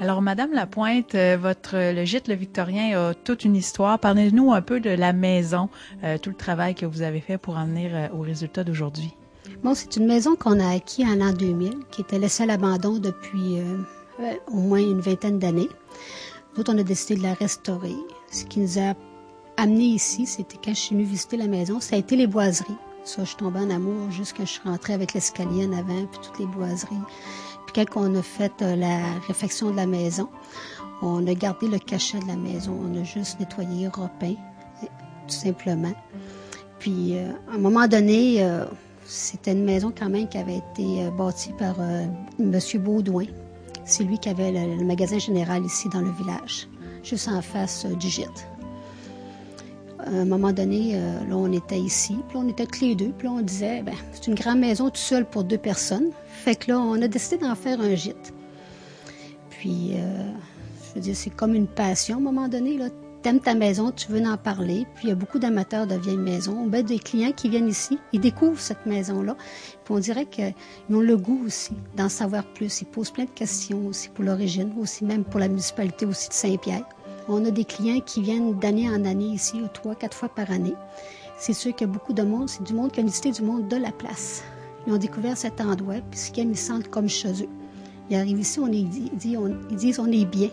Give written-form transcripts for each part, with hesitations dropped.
Alors, Madame Lapointe, le gîte Le Victorien a toute une histoire. Parlez-nous un peu de la maison, tout le travail que vous avez fait pour en venir au résultat d'aujourd'hui. Bon, c'est une maison qu'on a acquise en l'an 2000, qui était laissée à l'abandon depuis au moins une vingtaine d'années. Nous autres, on a décidé de la restaurer. Ce qui nous a amené ici, c'était quand je suis venue visiter la maison, ça a été les boiseries. Ça, je suis tombée en amour juste quand je suis rentrée avec l'escalier en avant, puis toutes les boiseries. Puis quand on a fait la réfection de la maison, on a gardé le cachet de la maison. On a juste nettoyé, repeint, tout simplement. Puis, à un moment donné, c'était une maison quand même qui avait été bâtie par M. Baudouin. C'est lui qui avait le magasin général ici dans le village, juste en face du gîte. À un moment donné, là, on était ici, puis on était tous les deux, puis là, on disait, ben, c'est une grande maison tout seul pour 2 personnes. Fait que là, on a décidé d'en faire un gîte. Puis, je veux dire, c'est comme une passion à un moment donné, là. T'aimes ta maison, tu veux en parler, puis il y a beaucoup d'amateurs de vieilles maisons. Ben, des clients qui viennent ici, ils découvrent cette maison-là, puis on dirait qu'ils ont le goût aussi d'en savoir plus. Ils posent plein de questions aussi pour l'origine, aussi même pour la municipalité aussi de Saint-Pierre. On a des clients qui viennent d'année en année ici, 3, 4 fois par année. C'est sûr qu'il y a beaucoup de monde, c'est du monde qui a visité du monde de la place. Ils ont découvert cet endroit, puis ce qu'ils aiment, ils se sentent comme chez eux. Ils arrivent ici, ils disent on est bien,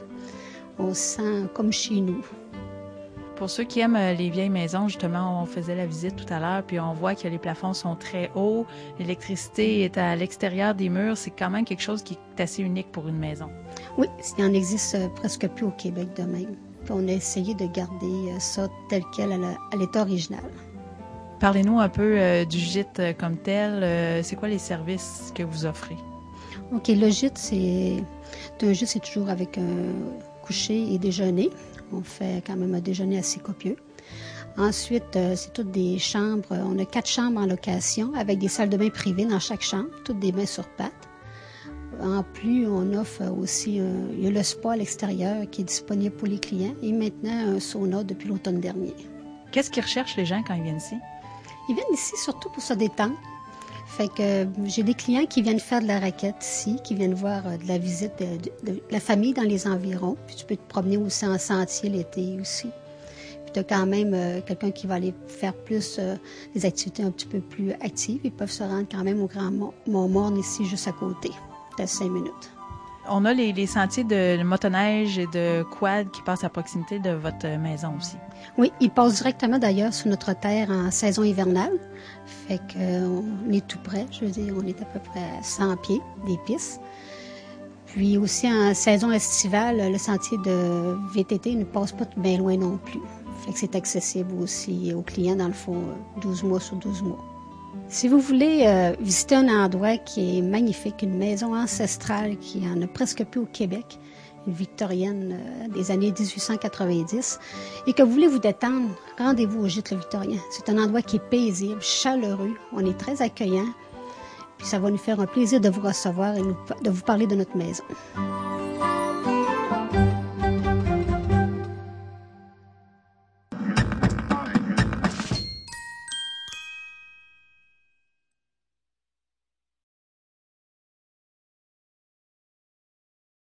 on se sent comme chez nous. Pour ceux qui aiment les vieilles maisons, justement, on faisait la visite tout à l'heure, puis on voit que les plafonds sont très hauts, l'électricité est à l'extérieur des murs. C'est quand même quelque chose qui est assez unique pour une maison. Oui, il en existe presque plus au Québec de même. Puis on a essayé de garder ça tel quel à l'état original. Parlez-nous un peu du gîte comme tel. C'est quoi les services que vous offrez? OK, le gîte, c'est toujours avec un coucher et déjeuner. On fait quand même un déjeuner assez copieux. Ensuite, c'est toutes des chambres. On a 4 chambres en location avec des salles de bain privées dans chaque chambre, toutes des bains sur pattes. En plus, on offre aussi il y a le spa à l'extérieur qui est disponible pour les clients et maintenant un sauna depuis l'automne dernier. Qu'est-ce qu'ils recherchent les gens quand ils viennent ici? Ils viennent ici surtout pour se détendre. Fait que j'ai des clients qui viennent faire de la raquette ici, qui viennent voir de la visite de la famille dans les environs. Puis tu peux te promener aussi en sentier l'été aussi. Puis tu as quand même quelqu'un qui va aller faire plus des activités un petit peu plus actives. Ils peuvent se rendre quand même au Grand Montmorne ici, juste à côté, de 5 minutes. On a les sentiers de motoneige et de quad qui passent à proximité de votre maison aussi. Oui, ils passent directement d'ailleurs sur notre terre en saison hivernale. Fait qu'on est tout près, je veux dire, on est à peu près à 100 pieds des pistes. Puis aussi en saison estivale, le sentier de VTT ne passe pas bien loin non plus. Fait que c'est accessible aussi aux clients, dans le fond, 12 mois sur 12 mois. Si vous voulez visiter un endroit qui est magnifique, une maison ancestrale qui en a presque plus au Québec, une victorienne des années 1890, et que vous voulez vous détendre, rendez-vous au gîte Le Victorien. C'est un endroit qui est paisible, chaleureux, on est très accueillant, puis ça va nous faire un plaisir de vous recevoir et de vous parler de notre maison.